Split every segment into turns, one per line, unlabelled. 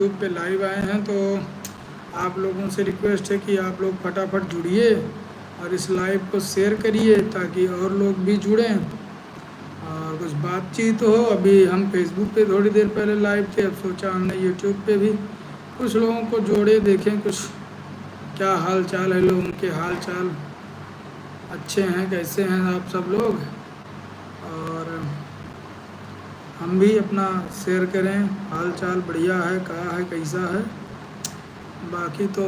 YouTube पे live आए हैं तो आप लोगों से रिक्वेस्ट है कि आप लोग फटाफट जुड़िए और इस लाइव को शेयर करिए ताकि और लोग भी जुड़ें और कुछ बातचीत हो। अभी हम फेसबुक पे थोड़ी देर पहले लाइव थे, अब सोचा हमने यूट्यूब पे भी कुछ लोगों को जोड़े, देखें कुछ क्या हाल चाल है, लोगों के हाल चाल अच्छे हैं, कैसे हैं आप सब लोग, और हम भी अपना शेयर करें हाल चाल बढ़िया है, कहाँ है, कैसा है। बाकी तो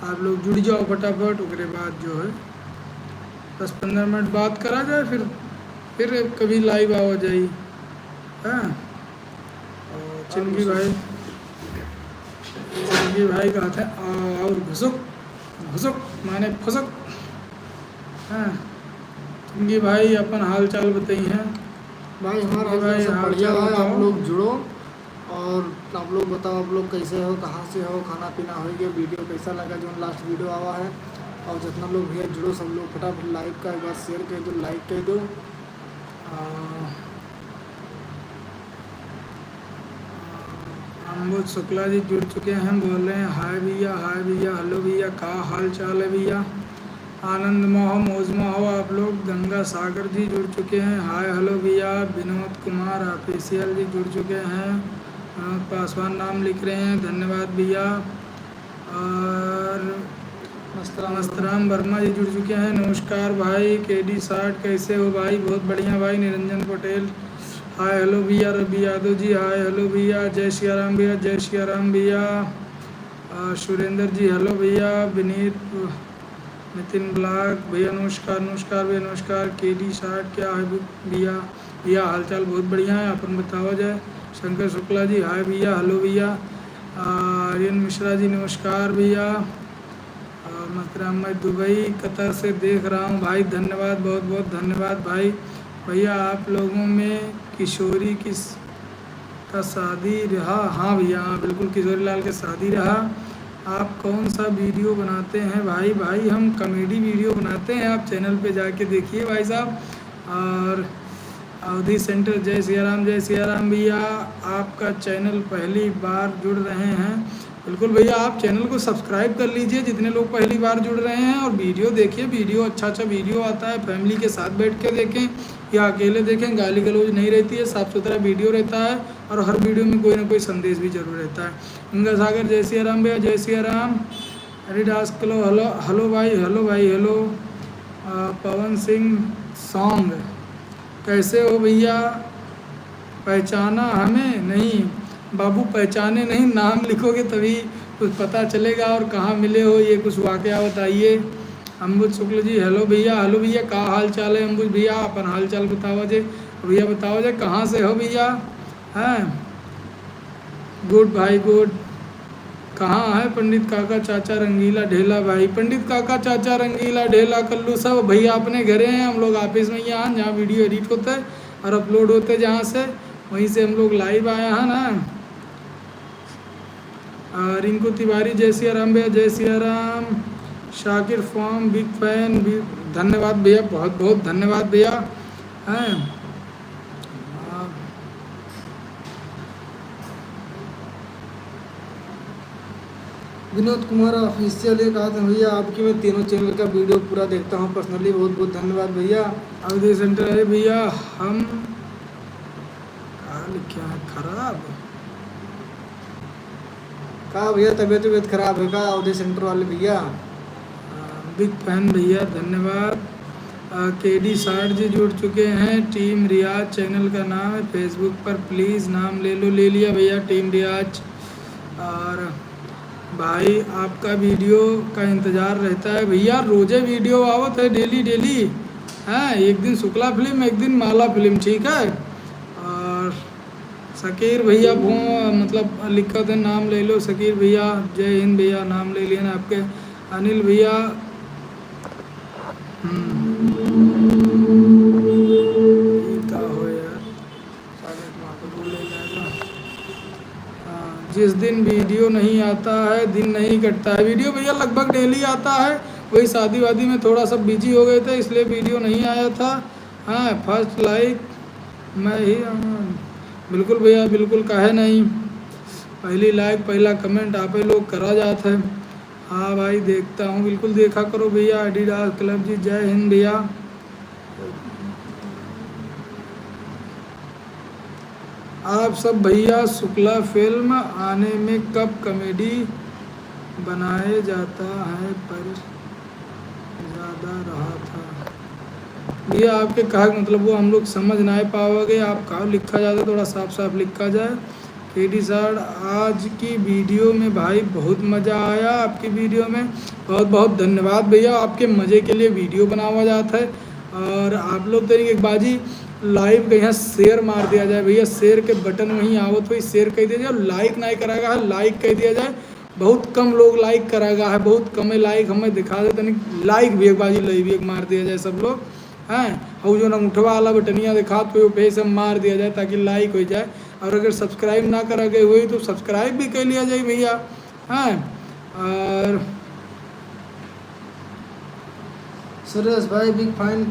आप लोग जुड़ जाओ फटाफट, उसके बाद जो है 10-15 मिनट बात करा जाए, फिर कभी लाइव आ जाए। हाँ, और चिंगी भाई कहते हैं और घुसुक माने फुसुक। हाँ, चिंगी भाई अपन हाल चाल बताइए।
भाई हमारा
भाई
सब
हाल
बढ़िया
चाल
है।
बताओ।
आप लोग जुड़ो और आप लोग बताओ आप लोग कैसे हो, कहाँ से हो, खाना पीना हो गया, वीडियो कैसा लगा जो लास्ट वीडियो आवा है। और जितना लोग भैया जुड़ो सब लोग फटाफट लाइक का एक बार शेयर कर दो, लाइक कर दो।
अम्बुज शुक्ला जी जुड़ चुके हैं, बोल रहे हैं हाय भैया, हाय भैया, हेलो भैया, का हाल चाल है भैया। आनंद मोह मौजमा हो आप लोग। गंगा सागर जी जुड़ चुके हैं, हाय हेलो भैया। विनोद कुमार ऑफिशियल जी जुड़ चुके हैं, विनोद पासवान नाम लिख रहे हैं, धन्यवाद भैया। और मस्तराम वर्मा जी जुड़ चुके हैं, नमस्कार भाई। केडी 60 कैसे हो भाई, बहुत बढ़िया भाई। निरंजन पटेल हाय हेलो भैया। रवि यादव जी हाय हेलो भैया। जय सिया राम भैया, जय सिया राम भैया। सुरेंद्र जी हेलो भैया। विनीत नितिन ब्लाक भैया नमस्कार, नमस्कार भैया नमस्कार। केडी 60 क्या है भैया, भैया हालचाल बहुत बढ़िया है, अपन बताओ जाए। शंकर शुक्ला जी हाय भैया, हेलो भैया। आर्यन मिश्रा जी नमस्कार भैया। मकरम मैं दुबई कतर से देख रहा हूँ भाई, धन्यवाद, बहुत बहुत धन्यवाद भाई। भैया आप लोगों में किशोरी का शादी रहा? हाँ भैया, हाँ बिल्कुल, किशोरी लाल के शादी रहा। आप कौन सा वीडियो बनाते हैं भाई? भाई हम कॉमेडी वीडियो बनाते हैं, आप चैनल पे जाके देखिए भाई साहब। और अवधि सेंटर जय सिया राम, जय सिया राम भैया। आपका चैनल पहली बार जुड़ रहे हैं? बिल्कुल भैया, आप चैनल को सब्सक्राइब कर लीजिए जितने लोग पहली बार जुड़ रहे हैं, और वीडियो देखिए, वीडियो अच्छा वीडियो आता है, फैमिली के साथ बैठ के देखें या अकेले देखें, गाली गलौज नहीं रहती है, साफ़ सुथरा वीडियो रहता है और हर वीडियो में कोई ना कोई संदेश भी जरूर रहता है। गंगा सागर जय सिया राम भैया, जय Siya Ram. Haridas kilo hello, hello भाई, हेलो भाई, हेलो। पवन सिंह सॉन्ग कैसे हो भैया, पहचाना हमें नहीं? बाबू पहचाने नहीं, नाम लिखोगे तभी कुछ पता चलेगा, और कहाँ मिले हो ये कुछ वाकया बताइए। अम्बुज शुक्ल जी हेलो भैया, हेलो भैया, का हाल चाल है अम्बुज भैया, अपन हाल चाल बताओ जे भैया, बताओ जे कहाँ से हो भैया। हैं, गुड भाई गुड। कहाँ है पंडित काका चाचा रंगीला ढेला भाई? पंडित काका चाचा रंगीला ढेला कल्लू सब भैया अपने घरे हैं, हम लोग ऑफिस में यहाँ जहाँ वीडियो एडिट होता है और अपलोड होते हैं, जहाँ से वहीं से हम लोग लाइव आए हैं ना। रिंकू तिवारी जय सिया राम भैया, जय Siya Ram. Shakir form big fan भी, धन्यवाद भैया, बहुत बहुत धन्यवाद भैया। हैं,
विनोद कुमार ऑफिशियल ये कहा था भैया आपकी मैं तीनों चैनल का वीडियो पूरा देखता हूँ पर्सनली, बहुत बहुत धन्यवाद भैया।
अवधि सेंटर है भैया, हम क्या खराब
कहा भैया तबीयत खराब है का अवधि सेंटर वाले भैया?
बिग फैन भैया, धन्यवाद। केडी 60 जी जुड़ चुके हैं। टीम रियाज चैनल का नाम है, फेसबुक पर प्लीज़ नाम ले लो। ले लिया भैया, टीम रियाज। और भाई आपका वीडियो का इंतज़ार रहता है भैया, रोज़े वीडियो आवत है डेली डेली। हैं, एक दिन शुक्ला फिल्म, एक दिन माला फिल्म, ठीक है। और शकीर भैया मतलब लिखा था, नाम ले लो शकीर भैया, जय हिंद भैया, नाम ले लिया ना आपके। अनिल भैया हो यार, जिस दिन वीडियो नहीं आता है दिन नहीं कटता है। वीडियो भैया लगभग डेली आता है, वही शादी वादी में थोड़ा सा बिजी हो गए थे इसलिए वीडियो नहीं आया था। हाँ, फर्स्ट लाइक मैं ही, बिल्कुल भैया बिल्कुल, काहे नहीं। पहली लाइक पहला कमेंट आप ही लोग करा जाता है। हाँ भाई देखता हूँ, बिल्कुल देखा करो भैया। एडिडास क्लब जी जय हिंद भैया। आप सब भैया शुक्ला फिल्म आने में कब कॉमेडी बनाए जाता है पर ज़्यादा रहा था भैया। आपके कहा मतलब वो हम लोग समझ ना पाओगे, आप कहा लिखा जाता थोड़ा साफ साफ लिखा जाए। केडी सर आज की वीडियो में भाई बहुत मज़ा आया, आपकी वीडियो में बहुत बहुत धन्यवाद भैया। आपके मज़े के लिए वीडियो बनावा जाता है और आप लोग तरीके एक बाजी लाइव के यहाँ शेयर मार दिया जाए भैया। शेयर के बटन वहीं आवत हुई शेयर कह दिया जाए, लाइक नहीं कराएगा है लाइक कह दिया जाए। बहुत कम लोग लाइक कराएगा है, बहुत कम है लाइक हमें दिखा देते नहीं। लाइक भी एक बाजी लाइक भी एक मार दिया जाए सब लोग हैं। और जो अंगूठवा वाला बटनिया दिखा तो पे से मार दिया जाए ताकि लाइक हो जाए। और अगर सब्सक्राइब ना करा गए हुई तो सब्सक्राइब भी कर लिया जाए भैया हैं। और
सुरेश भाई बिग फाइन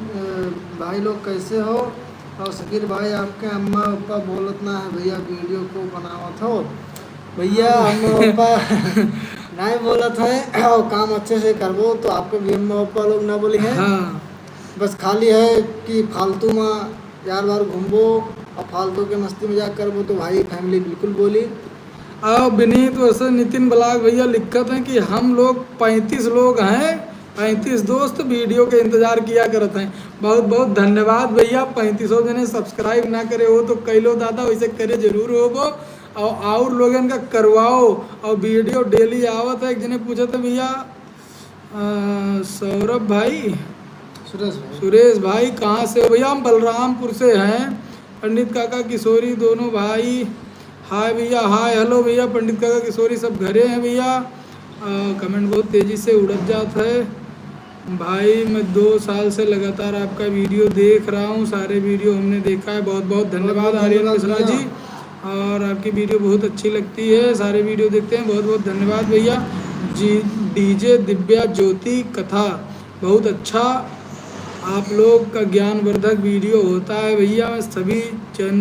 भाई लोग कैसे हो। और शकीर भाई आपके अम्मा पापा बोलत ना है भैया वीडियो को बनावत हो। भैया अम्मा पापा नहीं बोलत है और काम अच्छे से करबो तो आपके भी अम्मा पापा लोग ना बोली हैं।
हाँ
बस खाली है कि फालतू में यार बार घूमबो और फालतू के मस्ती मजाक करबो तो भाई फैमिली बिल्कुल बोली।
और विनीत वर्षा नितिन ब्लाग भैया लिखत हैं कि हम लोग 35 लोग हैं, 35 दोस्त वीडियो के इंतजार किया करते हैं। बहुत बहुत धन्यवाद भैया। 35 जने सब्सक्राइब ना करे हो तो कई लो दादा वैसे करे जरूर हो वो और लोगन का करवाओ। और वीडियो डेली आवत है। एक जने पूछा था भैया सौरभ भाई सुरेश भाई कहाँ से हो भैया। हम बलरामपुर से हैं। पंडित काका किशोरी दोनों भाई हाय भैया हाय हेलो भैया। पंडित काका किशोरी सब घरे हैं भैया। कमेंट बहुत तेज़ी से उड़त जाता है भाई। मैं 2 साल से लगातार आपका वीडियो देख रहा हूँ, सारे वीडियो हमने देखा है। बहुत बहुत धन्यवाद आर्यन मिश्रा जी। और आपकी वीडियो बहुत अच्छी लगती है, सारे वीडियो देखते हैं। बहुत बहुत धन्यवाद भैया जी। डीजे दिव्या ज्योति कथा बहुत अच्छा आप लोग का ज्ञानवर्धक वीडियो होता है भैया।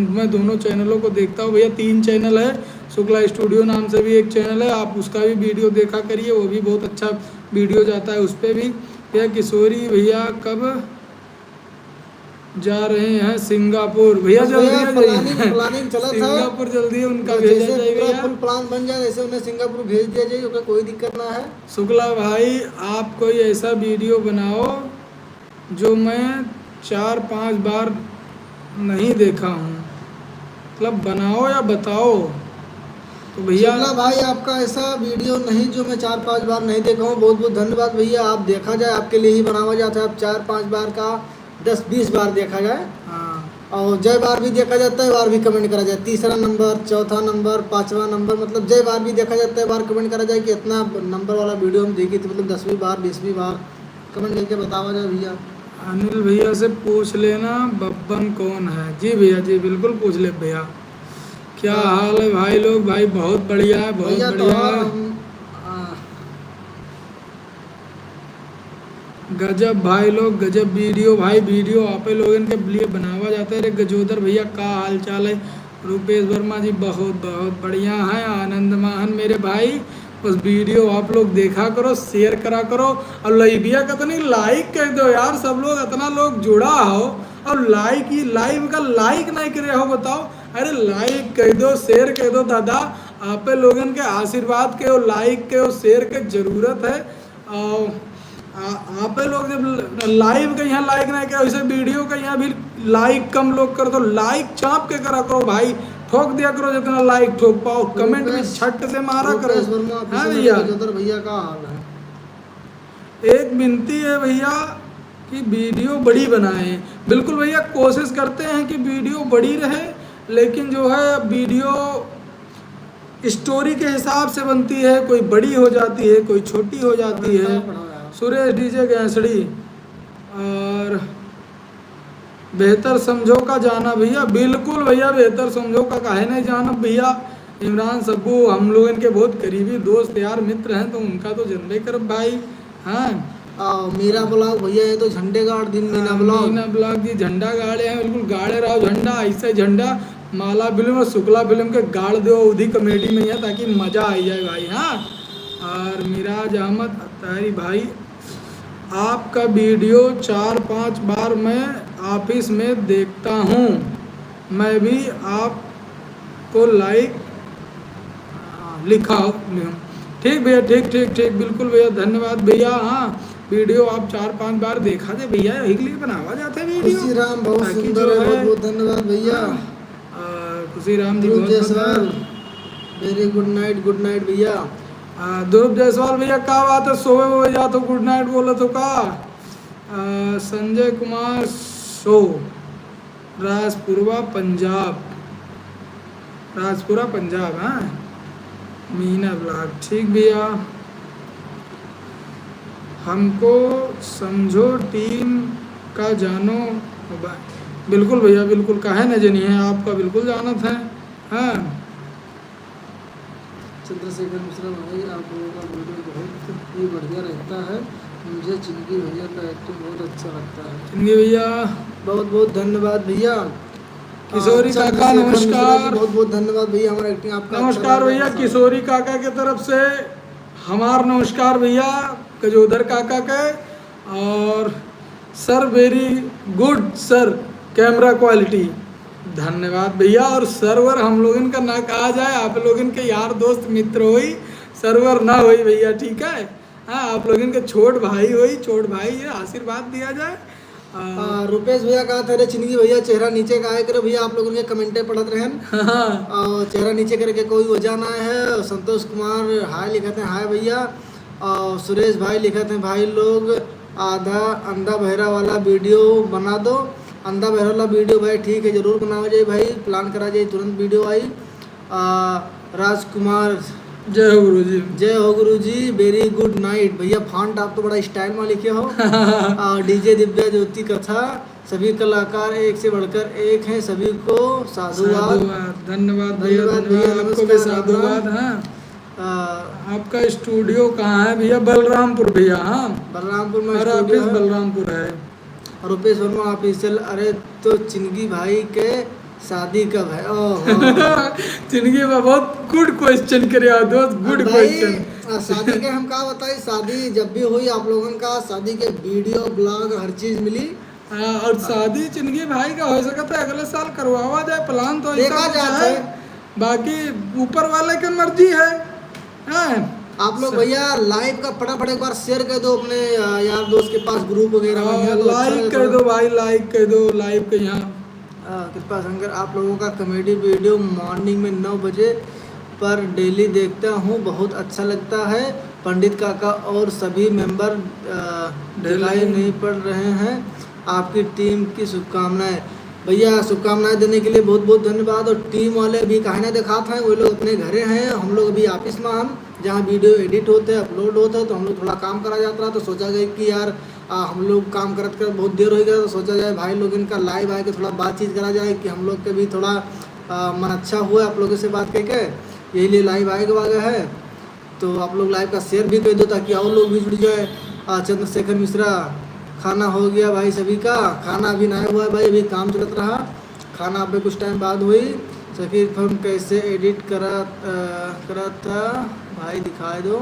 मैं दोनों चैनलों को देखता हूँ भैया। 3 चैनल है, शुक्ला स्टूडियो नाम से भी एक चैनल है, आप उसका भी वीडियो देखा करिए, वो भी बहुत अच्छा वीडियो जाता है उस पर भी। भैया किशोरी भैया कब जा रहे हैं सिंगापुर भैया? जल्दी
प्लानिंग चला था
सिंगापुर जल्दी उनका भेजा जाएगा,
फुल प्लान बन जाए जैसे उन्हें सिंगापुर भेज दिया जाए, कोई दिक्कत ना है।
शुक्ला भाई आप कोई ऐसा वीडियो बनाओ जो मैं 4-5 बार नहीं देखा हूँ, मतलब बनाओ या बताओ तो भैया।
शुक्ला भाई आपका ऐसा वीडियो नहीं जो मैं 4-5 बार नहीं देखा हूँ। बहुत बहुत धन्यवाद भैया। आप देखा जाए आपके लिए ही बनावा जाता है। आप 4-5 बार का 10-20 बार देखा जाए।
हाँ
और जय बार भी देखा जाता है, बार भी कमेंट करा जाए। 3रा नंबर 4था नंबर 5वां नंबर मतलब जय बार भी देखा जाता है, बार कमेंट करा जाए कि इतना नंबर वाला वीडियो हम देखी थी, मतलब 10वीं बार 20वीं बार कमेंट करके बतावा जाए भैया।
अनिल भैया से पूछ लेना बब्बन कौन है। जी भैया जी बिल्कुल पूछ ले भैया। क्या हाल है भाई लोग? भाई बहुत बढ़िया है, बहुत बढ़िया है। गजब भाई लोग गजब वीडियो। भाई वीडियो आप लोगों के लिए बनावा जाता है। अरे गजोदर भैया का हाल चाल है? रूपेश वर्मा जी बहुत बहुत बढ़िया है। आनंद महान मेरे भाई बस वीडियो आप लोग देखा करो, शेयर करा करो और लाइबिया का तो नहीं लाइक कर दो यार। सब लोग इतना लोग जुड़ा हो और लाइक ही लाइव का लाइक नहीं करे हो बताओ। अरे लाइक कर दो, शेयर कर दो दादा। आप लोगन के आशीर्वाद के और लाइक के और शेयर के जरूरत है। और आप लोग जब लाइव का यहाँ लाइक नहीं करो, वैसे वीडियो का यहाँ भी लाइक कम लोग करो तो लाइक चाप के करा करो भाई। ठोक दिया करो जितना लाइक ठोक पाओ, कमेंट में छट से मारा करो। हाँ भैया
भैया का हाल है?
एक विनती है भैया कि वीडियो बड़ी बनाएं। बिल्कुल भैया कोशिश करते हैं कि वीडियो बड़ी रहे, लेकिन जो है वीडियो स्टोरी के हिसाब से बनती है। कोई बड़ी हो जाती है, कोई छोटी हो जाती है। सुरेश डीजे गैसड़ी और बेहतर समझो का जाना भैया। बिल्कुल भैया बेहतर समझो का काहे नहीं जाना भैया। इमरान सब्बू हम लोग इनके बहुत करीबी दोस्त यार मित्र हैं तो उनका तो जनबे कर भाई। हाँ
मीरा ब्लॉग भैया ये तो झंडे गाड़ दिन मीना ब्लॉग
जी झंडा गाड़े हैं, बिल्कुल गाड़े रहो झंडा। ऐसे झंडा माला फिल्म और शुक्ला फिल्म के गाड़ दो उधी कॉमेडी में है ताकि मज़ा आ जाए भाई। हाँ, और मिराज अहमद अत्तारी भाई, आपका वीडियो 4-5 बार मैं ऑफिस में देखता हूँ, मैं भी आपको लाइक लिखा हूँ। ठीक भैया, ठीक ठीक ठीक, बिल्कुल भैया, धन्यवाद भैया। हाँ, वीडियो आप 4-5 बार देखा थे भैया, यही के लिए बनावा जाता है वीडियो।
खुशी राम बहुत
ताकि
सुंदर
जो
है, बहुत बहुत धन्यवाद भैया।
खुशी राम जी
ध्रुव
बहुत
जायसवाल, वेरी गुड नाइट भैया।
ध्रुव जायसवाल भैया, क्या बात है, सोए हुए या तो गुड नाइट बोला तो का। संजय कुमार शो, राजपुरा पंजाब, राजपुरा पंजाब। हाँ, मीना ब्लॉग, ठीक भैया। हमको समझो टीम का जानो, बिल्कुल भैया बिल्कुल, काहे न जानी है, आपका बिल्कुल जानत है। हाँ,
चंद्रशेखर मिश्रा भाई, आप लोगों का वीडियो बहुत ही बढ़िया रहता है, मुझे चिंकी भैया का एक्टिंग बहुत अच्छा लगता है।
चिंकी भैया
बहुत बहुत धन्यवाद भैया।
किशोरी काका नमस्कार,
बहुत बहुत धन्यवाद भैया, हमारा एक्टिंग आपका
नमस्कार भैया। किशोरी काका के तरफ से हमार नमस्कार भैया, गजोदर काका के। और sir very good sir, camera quality, धन्यवाद भैया। और सर्वर हम लोगन का ना कहा जाए, आप लोगन के यार दोस्त मित्र होई, सर्वर ना होई भैया, ठीक है। हाँ, आप लोगन के छोट भाई होई, छोट भाई है, आशीर्वाद दिया जाए।
रुपेश भैया कहा था रे चिंकी भैया चेहरा नीचे का करे भैया, आप लोगों के कमेंटे पढ़त रहे और चेहरा नीचे करके कोई वजह ना है। संतोष कुमार हाय लिखते हैं, हाय भैया। और सुरेश भाई लिखते हैं, भाई लोग आधा अंधा बहरा वाला वीडियो बना दो। अंधा बहरा वाला वीडियो भाई ठीक है, जरूर बनाओ जाए भाई, प्लान करा जाए, तुरंत वीडियो आई। राजकुमार,
जय हो गुरु जी,
जय हो गुरु जी, वेरी गुड नाइट भैया। फॉन्ट आप तो बड़ा स्टाइल में लिखे हो। डीजे दिव्या ज्योति कथा, सभी कलाकार एक से बढ़कर एक हैं, सभी को साधुवाद,
धन्यवाद भैया, धन्यवाद आपको भी साधुवाद। हाँ, आपका स्टूडियो कहाँ है भैया? बलरामपुर भैया। हाँ,
बलरामपुर में
ऑफिस बलरामपुर है।
रुपेश वर्मा ऑफिशियल, अरे तो चिंकी भाई के शादी कब है?
चिंकी में बहुत गुड क्वेश्चन करे दोस्त, गुड क्वेश्चन।
शादी के हम क्या बताए, शादी जब भी हुई आप लोगों का, शादी के वीडियो ब्लॉग हर चीज मिली।
और शादी चिंकी भाई का हो सकता है अगले साल करवावा जाए, प्लान तो ऐसा है, बाकी ऊपर वाले की मर्जी है।
आप लोग भैया लाइव का फटाफट एक बार शेयर कर दो अपने यार दोस्त के पास, ग्रुप वगैरह में
लाइक कर दो भाई, लाइक कर दो लाइव के यहाँ।
कृपा शंकर, आप लोगों का कॉमेडी वीडियो मॉर्निंग में 9 बजे पर डेली देखता हूँ, बहुत अच्छा लगता है। पंडित काका और सभी मेंबर दिखाई नहीं पड़ रहे हैं, आपकी टीम की शुभकामनाएं। भैया शुभकामनाएं देने के लिए बहुत बहुत धन्यवाद। और टीम वाले अभी कहीं ना देखा था, वो लोग अपने घरे हैं, हम लोग अभी ऑफिस में, हम जहाँ वीडियो एडिट होते हैं, अपलोड होता है, तो हम लोग थोड़ा काम करा जाता रहा, तो सोचा गया कि यार हम लोग काम करते कर बहुत देर हो गया, तो सोचा जाए भाई लोग इनका लाइव आके थोड़ा बातचीत करा जाए कि हम लोग के भी थोड़ा मन अच्छा हुआ आप लोगों से बात करके, यही लिए लाइव आएगा है। तो आप लोग लाइव का शेयर भी कर दो ताकि और लोग भी जुड़ जाए। चंद्रशेखर मिश्रा, खाना हो गया भाई सभी का? खाना अभी नहीं हुआ है भाई, अभी काम चलत रहा, खाना अभी कुछ टाइम बाद हुई। सकीर फिल्म कैसे एडिट करा था भाई, दिखा दो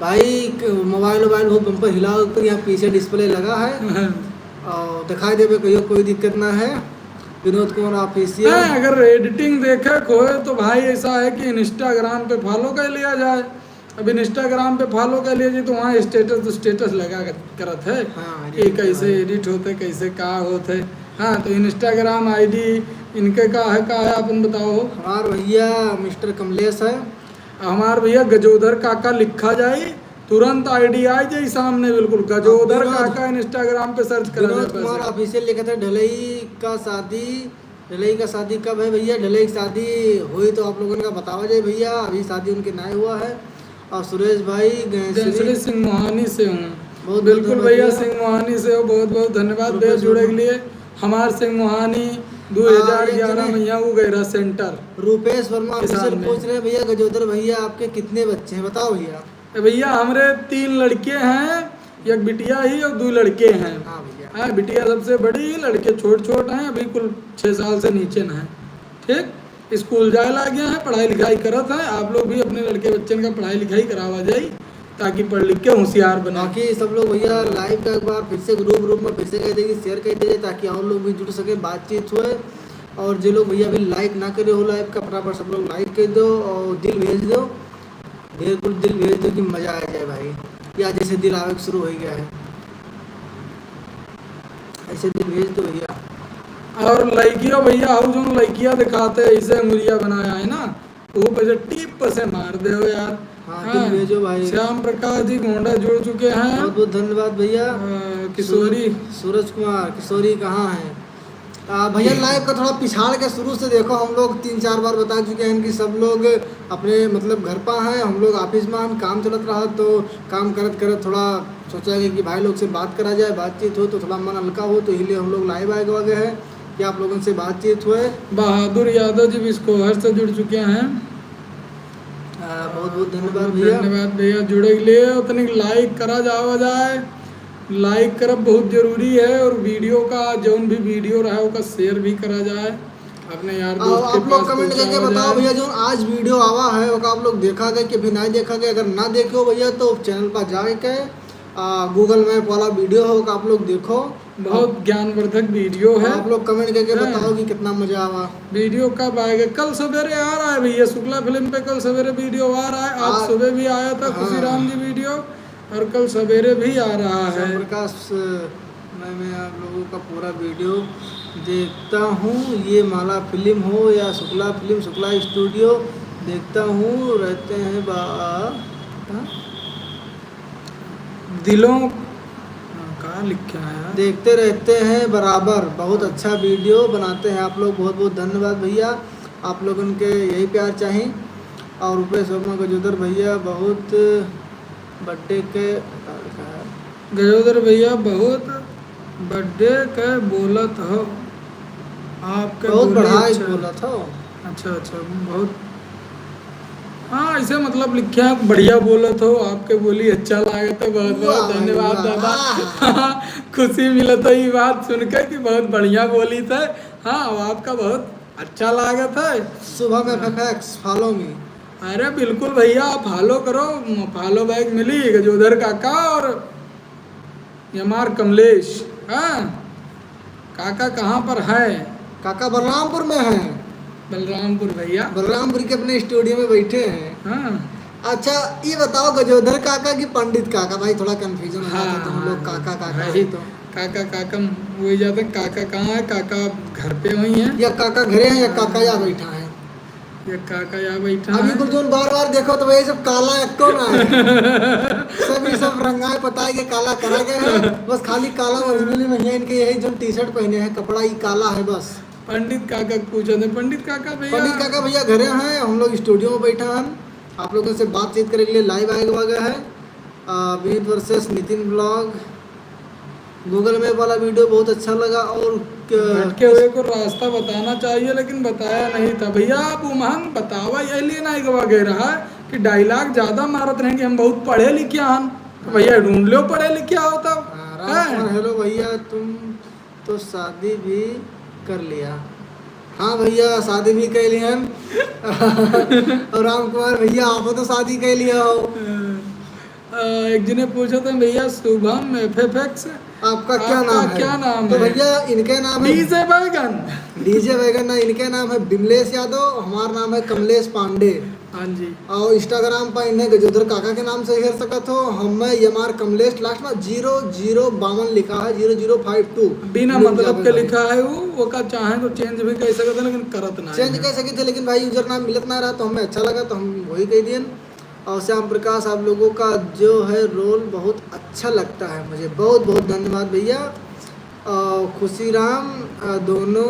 भाई। मोबाइल बहुत बम्पर हिला, ऊपर यहाँ पीछे डिस्प्ले लगा है और दिखाई दे, कोई दिक्कत ना है। विनोद कुमार ऑफिशियल,
अगर एडिटिंग देखे खोए तो भाई ऐसा है कि इंस्टाग्राम पे फॉलो कर लिया जाए। अब इंस्टाग्राम पे फॉलो कर लीजिए तो वहाँ स्टेटस लगा करत है कि कैसे एडिट होते, कैसे का होते। हाँ, तो इंस्टाग्राम आईडी इनके का है अपन बताओ।
हमार भैया मिस्टर कमलेश है,
हमार भैया गजोदर काका लिखा जाए, तुरंत आईडी आ जाए सामने, बिल्कुल गजोदर काका इंस्टाग्राम पे सर्च करा जाए।
विनोद कुमार ऑफिशियल लिखा था, ढलई का शादी कब है भैया? ढलई की शादी हुई तो आप लोगों का बतावा जाए भैया, अभी शादी उनके नहीं हुआ है। और सुरेश भाई
सिंह मोहानी से हूँ, बिल्कुल भैया सिंह मोहानी से हो, बहुत बहुत धन्यवाद भैया जुड़े के लिए। हमार सिंह मोहानी 2011 में यहाँ गैरा सेंटर।
रुपेश वर्मा ऑफिशियल पूछ रहे हैं, भैया गजोदर भैया आपके कितने बच्चे हैं बताओ भैया?
भैया हमारे 3 लड़के हैं, एक बिटिया ही और 2 लड़के हैं।
हाँ भैया,
बिटिया सबसे बड़ी, लड़के छोट हैं, अभी कुल 6 साल से नीचे न है। ठीक, स्कूल जाए ला गया है, पढ़ाई लिखाई करत है। आप लोग भी अपने लड़के बच्चन का पढ़ाई लिखाई करावा जाए ताकि पढ़ लिख के होशियार बना।
बाकी सब लोग भैया लाइव का एक बार फिर से ग्रुप में फिर से कह देंगे, शेयर कर दीजिए ताकि और लोग भी जुड़ सके, बातचीत होए। और जो लोग भैया अभी लाइक ना करे हो लाइव का, फटाफट सब लोग लाइक कर दो और दिल भेज दो, बिल्कुल दिल भेज दो कि मज़ा आ जाए भाई। या जैसे दिल आवे शुरू हो गया है ऐसे दिल भेज दो भैया।
और लड़कियों भैया और जो लड़कियां दिखाते हैं ऐसे अंगुरिया बनाया है ना, वो बजे टिप से मार दे हो यार।
हाँ दिल भेजो भाई।
श्याम प्रकाश जी गोंडा जुड़ चुके हैं,
बहुत बहुत धन्यवाद भैया।
किशोरी
सूरज कुमार किशोरी कहाँ हैं? भैया लाइव का थोड़ा पिछाड़ के शुरू से देखो, हम लोग 3-4 बार बता चुके हैं कि सब लोग अपने मतलब घर पर हैं, हम लोग ऑफिस में हम काम चलत रहा तो काम करत करत थोड़ा सोचा कि भाई लोग से बात करा जाए, बातचीत हो तो थोड़ा मन हल्का हो, तो इसलिए हम लोग लाइव आए गए हैं कि आप लोगों से बातचीत हुए।
बहादुर यादव जी बिस्कोहर से जुड़ चुके हैं,
बहुत बहुत धन्यवाद भैया।
धन्यवाद भैया जुड़े के लिए। उतनी लाइक करा जावा जाए, लाइक करब बहुत जरूरी है। और वीडियो का जौन भी वीडियो रहा है उसका शेयर भी करा जाए अपने यार दोस्त के
आप लोग
पास
कमेंट करके
पहुंचावा
बताओ
जाए।
भैया जो आज वीडियो आवा है वो आप लोग देखा गया कि भी नहीं देखा गया। अगर ना देखे हो भैया तो चैनल पर जाके गूगल मैप वाला वीडियो हो आप लोग देखो,
बहुत ज्ञानवर्धक वीडियो है।
आप लोग कमेंट करके
हाँ।
बताओ कि कितना मजा आवा।
वीडियो कब आएगा? कल सवेरे आ रहा है भैया, शुक्ला फिल्म पे कल सवेरे वीडियो आ रहा है। आज सुबह भी आया था
हाँ।
खुशीराम जी वीडियो, और कल सवेरे भी आ रहा है।
प्रकाश मैं आप लोगों का पूरा वीडियो देखता हूँ, ये माला फिल्म हो या शुक्ला फिल्म शुक्ला स्टूडियो देखता हूँ, रहते हैं
दिलों का लिखा है,
देखते रहते हैं बराबर, बहुत अच्छा वीडियो बनाते हैं आप लोग, बहुत बहुत धन्यवाद भैया। आप लोगों के यही प्यार चाहिए। और रुपेश वर्मा गजोदर भैया बहुत बर्थडे के
गजोदर भैया बहुत बर्थडे के बोलत हो, आपके
बहुत
बोली
बढ़ाई
अच्छा।
बोला था।
अच्छा अच्छा बहुत, हाँ ऐसे मतलब लिखा बढ़िया बोलत हो, आपके बोली अच्छा लागत है। बहुत बहुत धन्यवाद दादा, खुशी मिलत है ये बात सुन के कि बहुत बढ़िया बोली थे। हाँ आपका बहुत अच्छा लागत है।
Shubham FX follow me.
अरे बिल्कुल भैया फॉलो करो, फॉलो बैक मिली गजोधर काका और यमार कमलेश। हाँ काका कहाँ पर है?
काका बलरामपुर में है,
बलरामपुर भैया,
बलरामपुर के अपने स्टूडियो में बैठे हैं।
हाँ
अच्छा ये बताओ गजोधर काका की पंडित काका? भाई थोड़ा कंफ्यूजन हो जाता है, तो हम
हाँ,
लोग काका काका
वही
है तो
काका काका वही जाते हैं। काका कहाँ है? काका घर पे वही है,
या काका घरे हैं या काका यहाँ बैठा है।
या काका यहाँ बैठा
अभी
है।
कुछ जोन बार बार देखो तो वही सब काला एक्को ना है, सभी सब रंगाए पता है कि काला करा गया है, बस खाली काला ओरिजिनली में है। इनके यही जो टी शर्ट पहने हैं कपड़ा ही काला है बस।
पंडित काका पूछा थे, पंडित काका भैया,
पंडित काका भैया घरे हैं, हम लोग स्टूडियो में बैठा हैं, आप लोगों से बातचीत करने के लिए लाइव आया गया है। Vineet versus Nitin blog Google map वाला वीडियो बहुत अच्छा लगा। और
भटके हुए को रास्ता बताना चाहिए लेकिन बताया नहीं था भैया। आप उमहन बतावा इसलिए नहीं गवा गए रहा कि डायलॉग ज्यादा मारत रहे कि हम बहुत पढ़े लिखे हन, तो भैया ढूंढ लो पढ़े लिखे हो तब।
हेलो भैया तुम तो शादी भी कर लिया? हाँ भैया शादी भी कर लिया। और राम कुमार भैया आप तो शादी कर लिया हो।
एक जने पूछा था भैया शुभम एफएक्स
आपका क्या नाम है?
क्या नाम
तो
है?
भैया इनके नाम है
डीजे बैगन,
डीजे वैगन ना, इनके नाम है बिमलेश यादव, हमारा नाम है कमलेश पांडे।
हाँ जी।
और इंस्टाग्राम पर इन्हें गजोधर काका के नाम से घेर सकत हो। हमें यमार कमलेश लास्ट में 0052 लिखा है, 0052
बिना मतलब के लिखा है वो का चाहे तो चेंज भी कर सकते हैं लेकिन करत ना
चेंज कर सके थे, लेकिन भाई यूजर नाम मिलत ना रहा तो हमें अच्छा लगा तो हम वही कह दिए। और श्याम प्रकाश आप लोगों का जो है रोल बहुत अच्छा लगता है मुझे, बहुत बहुत धन्यवाद भैया। खुशीराम दोनों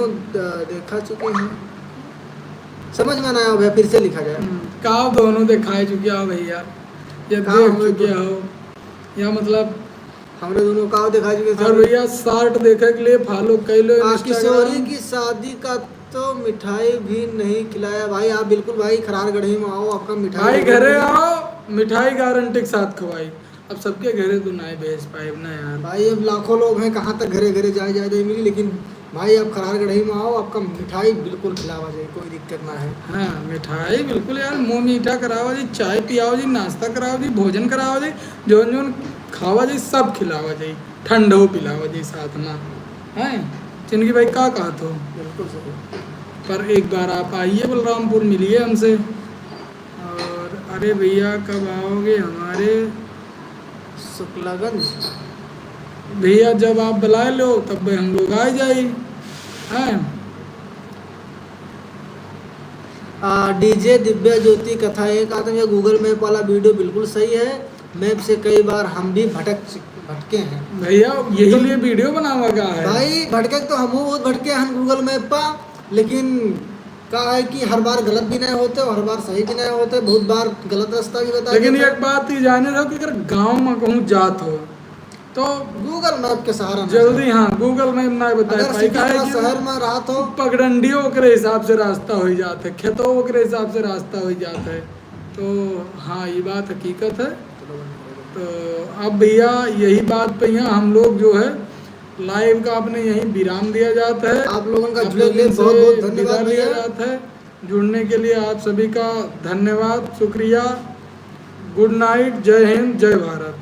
देखा चुके हैं, समझ में ना आया भैया फिर से लिखा जाए।
का दोनों दिखाए चुके हो भैया, ये देख चुके हो या मतलब
हमने दोनों का दिखा चुके
और भैया शार्ट देखे के लिए फॉलो कर लो
किशोरी की शादी का तो मिठाई भी नहीं खिलाया। भाई आप बिल्कुल भाई खरारगढ़ी में आओ, आपका मिठाई
भाई घरे आओ, मिठाई गारंटी के साथ खवाई। अब सबके घरे तो नहीं भेज पाए ना यार
भाई, अब लाखों लोग हैं, कहाँ तक घरे घरे जाए जाए मिली, लेकिन भाई आप खरार गढ़ी में आओ, आपका मिठाई बिल्कुल खिलावा जाए, कोई दिक्कत ना है।
हाँ मिठाई बिल्कुल यार, मुँह मीठा कराओ जी, चाय पियाओ जी, नाश्ता कराओ जी, भोजन कराओ जी, जोन जोन खावा जी सब खिलावा जी, ठंडो पिलावा जी साथ में हैं। चिनकी भाई का कहत हो?
बिल्कुल सही।
पर एक बार आप आइए बलरामपुर, मिलिए हमसे। और अरे भैया कब आओगे हमारे?
शुक्लागंज।
भैया जब आप बुलाए लो तब हम लोग आ जाए हैं।
डीजे दिव्या ज्योति कथा एक आदम, या गूगल मैप वाला वीडियो बिल्कुल सही है। मैप से कई बार हम भी भटके हैं
भैया यही लिए वीडियो बनावा का है
भाई। भटके तो हम बहुत भटके हैं गूगल मैप पर, लेकिन का है कि हर बार गलत भी नहीं होते और हर बार सही भी नहीं होते, बहुत बार गलत रास्ता भी बता
लेकिन
देते।
एक बात ही जाने दो कि अगर गांव में कहूँ जात हो तो
गूगल मैप के सहारा ना
जल्दी,
जाओ।
हाँ गूगल मैप ना बताए
अगर
पाई
सिटी
का है
या
कि
शहर में रहा तो
पगडंडियों के हिसाब से रास्ता हो जाता है, खेतों के हिसाब से रास्ता हो जाता है। तो हाँ ये बात हकीकत है। तो अब भैया यही बात पे यहाँ हम लोग जो है लाइव का अपने यहीं विराम दिया जाता है।
आप लोगों का
आप
जुड़ने के
लोगों
लिए
से
बहुत बहुत
विदा
धन्यवाद
लिया
भैया।
जाता है। जुड़ने के लिए आप सभी का धन्यवाद, शुक्रिया। गुड नाइट, जय हिंद, जय भारत।